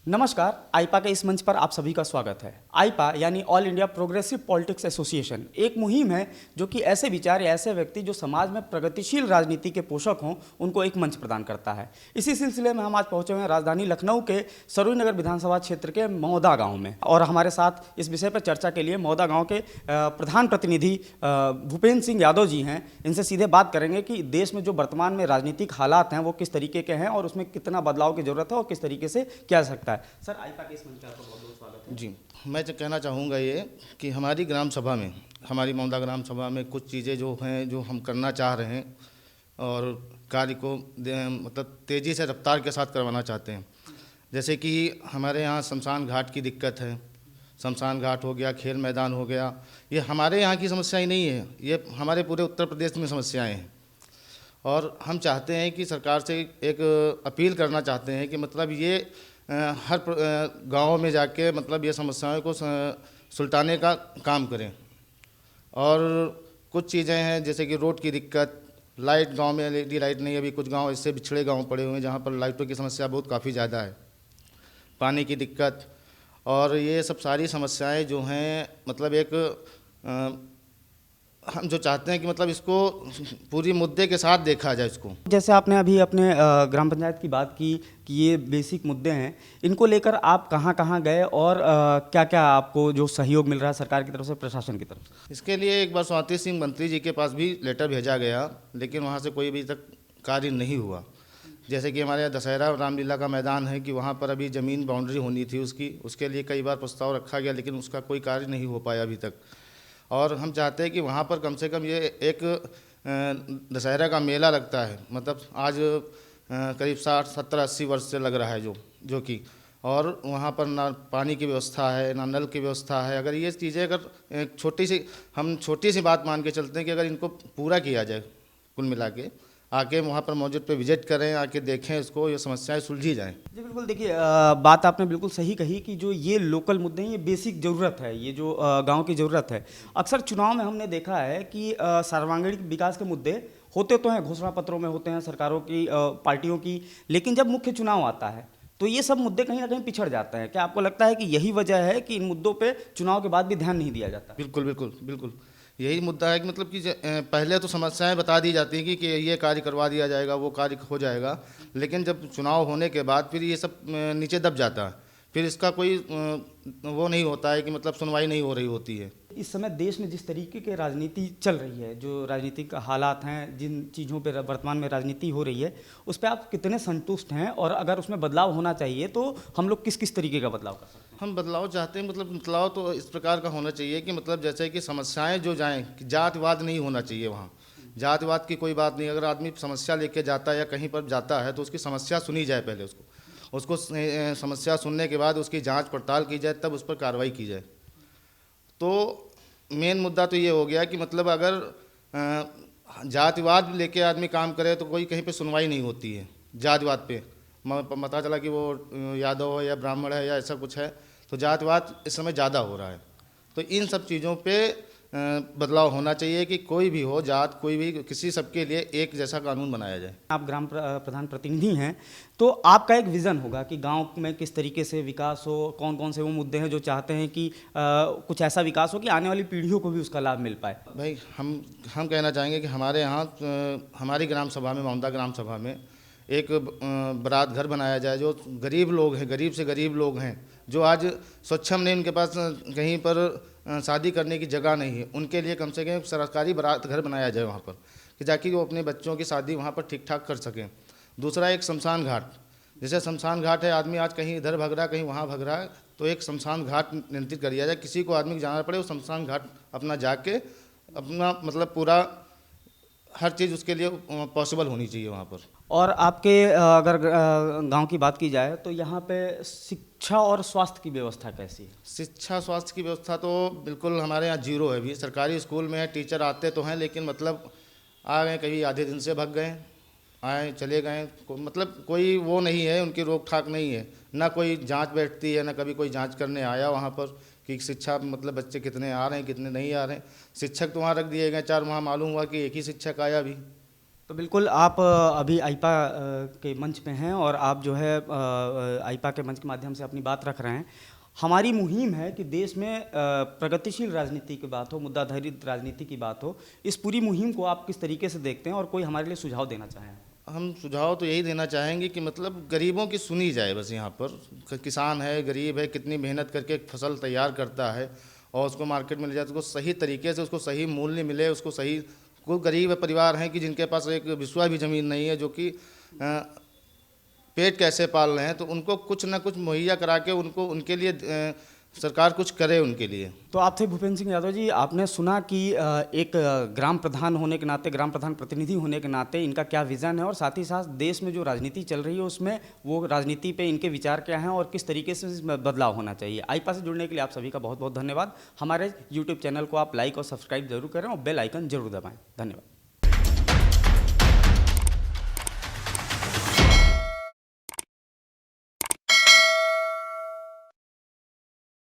नमस्कार। आईपा के इस मंच पर आप सभी का स्वागत है। आईपा यानी all India progressive politics association एक मुहिम है जो कि ऐसे विचार या ऐसे व्यक्ति जो समाज में प्रगतिशील राजनीति के पोषक हों उनको एक मंच प्रदान करता है। इसी सिलसिले में हम आज पहुंचे हुए हैं राजधानी लखनऊ के सरूई नगर विधानसभा क्षेत्र के मौदा गाँव में, और हमारे साथ इस विषय पर चर्चा के लिए मौदा गाँव के प्रधान प्रतिनिधि भूपेंद्र सिंह यादव जी हैं। इनसे सीधे बात करेंगे कि देश में जो वर्तमान में राजनीतिक हालात हैं वो किस तरीके के हैं और उसमें कितना बदलाव की जरूरत है और किस तरीके से किया जा सकता है। सर, आईपा के इस मंच पर आपका बहुत बहुत स्वागत है। जी, मैं तो कहना चाहूँगा ये कि हमारी ग्राम सभा में, हमारी मौदा ग्राम सभा में कुछ चीज़ें जो हैं जो हम करना चाह रहे हैं और कार्य को मतलब तेज़ी से रफ्तार के साथ करवाना चाहते हैं। जैसे कि हमारे यहाँ शमशान घाट की दिक्कत है। शमशान घाट हो गया, खेल मैदान हो गया, ये हमारे यहाँ की समस्या ही नहीं है, ये हमारे पूरे उत्तर प्रदेश में समस्याएँ हैं। और हम चाहते हैं कि सरकार से एक अपील करना चाहते हैं कि मतलब ये हर गाँव में जाके मतलब ये समस्याओं को सुलटाने का काम करें। और कुछ चीज़ें हैं जैसे कि रोड की दिक्कत, लाइट, गांव में एलईडी लाइट नहीं है, अभी कुछ गांव ऐसे पिछड़े गांव पड़े हुए हैं जहां पर लाइटों की समस्या बहुत काफ़ी ज़्यादा है, पानी की दिक्कत, और ये सब सारी समस्याएं जो हैं मतलब एक हम जो चाहते हैं कि मतलब इसको पूरी मुद्दे के साथ देखा जाए इसको। जैसे आपने अभी अपने ग्राम पंचायत की बात की कि ये बेसिक मुद्दे हैं, इनको लेकर आप कहाँ कहाँ गए और क्या क्या आपको जो सहयोग मिल रहा है सरकार की तरफ से, प्रशासन की तरफ से? इसके लिए एक बार स्वाति सिंह मंत्री जी के पास भी लेटर भेजा गया, लेकिन वहाँ से कोई अभी तक कार्य नहीं हुआ। जैसे कि हमारे यहाँ दशहरा रामलीला का मैदान है कि वहाँ पर अभी ज़मीन बाउंड्री होनी थी उसके लिए कई बार प्रस्ताव रखा गया, लेकिन उसका कोई कार्य नहीं हो पाया अभी तक। और हम चाहते हैं कि वहाँ पर कम से कम ये एक दशहरा का मेला लगता है, मतलब आज करीब 60, 70, 80 वर्ष से लग रहा है जो कि, और वहाँ पर ना पानी की व्यवस्था है ना नल की व्यवस्था है। अगर ये चीज़ें अगर छोटी सी बात मान के चलते हैं कि अगर इनको पूरा किया जाए, कुल मिला के आके वहाँ पर मौजूद पे विजिट करें, आके देखें इसको, ये समस्याएं सुलझी जाएं। जी बिल्कुल। देखिए, बात आपने बिल्कुल सही कही कि जो ये लोकल मुद्दे हैं ये बेसिक ज़रूरत है, ये जो गांव की ज़रूरत है। अक्सर चुनाव में हमने देखा है कि सर्वांगीण विकास के मुद्दे होते तो हैं, घोषणा पत्रों में होते हैं सरकारों की, पार्टियों की, लेकिन जब मुख्य चुनाव आता है तो ये सब मुद्दे कहीं ना कहीं पिछड़ जाते हैं। क्या आपको लगता है कि यही वजह है कि इन मुद्दों पे चुनाव के बाद भी ध्यान नहीं दिया जाता? बिल्कुल बिल्कुल बिल्कुल, यही मुद्दा है कि मतलब कि पहले तो समस्याएं बता दी जाती हैं कि ये कार्य करवा दिया जाएगा, वो कार्य हो जाएगा, लेकिन जब चुनाव होने के बाद फिर ये सब नीचे दब जाता है, फिर इसका कोई वो नहीं होता है कि मतलब सुनवाई नहीं हो रही होती है। इस समय देश में जिस तरीके की राजनीति चल रही है, जो राजनीतिक हालात हैं, जिन चीज़ों पर वर्तमान में राजनीति हो रही है, उस पर आप कितने संतुष्ट हैं? और अगर उसमें बदलाव होना चाहिए तो हम लोग किस किस तरीके का बदलाव कर सकते हैं? हम बदलाव चाहते हैं, मतलब बदलाव तो इस प्रकार का होना चाहिए कि मतलब जैसे कि समस्याएं जो जाएं, कि जातिवाद नहीं होना चाहिए वहाँ। जातिवाद की कोई बात नहीं, अगर आदमी समस्या लेके जाता है या कहीं पर जाता है तो उसकी समस्या सुनी जाए, पहले उसको समस्या सुनने के बाद उसकी जांच पड़ताल की जाए, तब उस पर कार्रवाई की जाए। तो मेन मुद्दा तो ये हो गया कि मतलब अगर जातिवाद लेके आदमी काम करे तो कोई कहीं पे सुनवाई नहीं होती है। जातिवाद पे पता चला कि वो यादव है या ब्राह्मण है या ऐसा कुछ है, तो जातिवाद इस समय ज़्यादा हो रहा है। तो इन सब चीज़ों पे बदलाव होना चाहिए कि कोई भी हो जात, कोई भी, किसी सबके लिए एक जैसा कानून बनाया जाए। आप ग्राम प्रधान प्रतिनिधि हैं तो आपका एक विज़न होगा कि गांव में किस तरीके से विकास हो, कौन कौन से वो मुद्दे हैं जो चाहते हैं कि कुछ ऐसा विकास हो कि आने वाली पीढ़ियों को भी उसका लाभ मिल पाए। भाई हम कहना चाहेंगे कि हमारे यहाँ हमारी ग्राम सभा में, मौदा ग्राम सभा में एक बारात घर बनाया जाए। जो गरीब लोग हैं, गरीब से गरीब लोग हैं, जो आज सक्षम नहीं, उनके पास कहीं पर शादी करने की जगह नहीं है, उनके लिए कम से कम सरकारी बारात घर बनाया जाए वहाँ पर, कि ताकि वो अपने बच्चों की शादी वहाँ पर ठीक ठाक कर सकें। दूसरा, एक शमशान घाट, जैसे शमशान घाट है, आदमी आज कहीं इधर भग रहा है, कहीं वहाँ भग रहा है, तो एक शमशान घाट निर्मित कर दिया जाए। किसी को आदमी को जाना पड़े, वो शमशान घाट अपना जाके अपना मतलब पूरा हर चीज़ उसके लिए पॉसिबल होनी चाहिए वहाँ पर। और आपके अगर गांव की बात की जाए तो यहाँ पे शिक्षा और स्वास्थ्य की व्यवस्था कैसी है? शिक्षा स्वास्थ्य की व्यवस्था तो बिल्कुल हमारे यहाँ जीरो है। भी सरकारी स्कूल में है, टीचर आते तो हैं, लेकिन मतलब आ गए, कभी आधे दिन से भग गए, आए चले गए, मतलब कोई वो नहीं है, उनकी रोक ठाक नहीं है, ना कोई जांच बैठती है, ना कभी कोई जांच करने आया वहाँ पर कि शिक्षा मतलब बच्चे कितने आ रहे हैं कितने नहीं आ रहे हैं। शिक्षक तो वहाँ रख दिए गए 4, वहाँ मालूम हुआ कि एक ही शिक्षक आया भी, तो बिल्कुल आप अभी आईपा के मंच पे हैं और आप जो है आईपा के मंच के माध्यम से अपनी बात रख रहे हैं। हमारी मुहिम है कि देश में प्रगतिशील राजनीति की बात हो, मुद्दाधारित राजनीति की बात हो। इस पूरी मुहिम को आप किस तरीके से देखते हैं और कोई हमारे लिए सुझाव देना चाहें? हम सुझाव तो यही देना चाहेंगे कि मतलब गरीबों की सुनी जाए बस। यहाँ पर किसान है, गरीब है, कितनी मेहनत करके एक फसल तैयार करता है और उसको मार्केट में ले जाते, उसको सही तरीके से उसको सही मूल्य मिले, उसको सही। कोई गरीब परिवार हैं कि जिनके पास एक बिस्वा भी ज़मीन नहीं है, जो कि पेट कैसे पाल रहे हैं, तो उनको कुछ ना कुछ मुहैया करा के उनको उनके लिए सरकार कुछ करे उनके लिए। तो आप थे भूपेंद्र सिंह यादव जी, आपने सुना कि एक ग्राम प्रधान होने के नाते, ग्राम प्रधान प्रतिनिधि होने के नाते इनका क्या विज़न है और साथ ही साथ देश में जो राजनीति चल रही है उसमें वो राजनीति पे इनके विचार क्या हैं और किस तरीके से इसमें बदलाव होना चाहिए। आईपा से जुड़ने के लिए आप सभी का बहुत बहुत धन्यवाद। हमारे यूट्यूब चैनल को आप लाइक और सब्सक्राइब जरूर करें और बेल आइकन जरूर दबाएँ। धन्यवाद।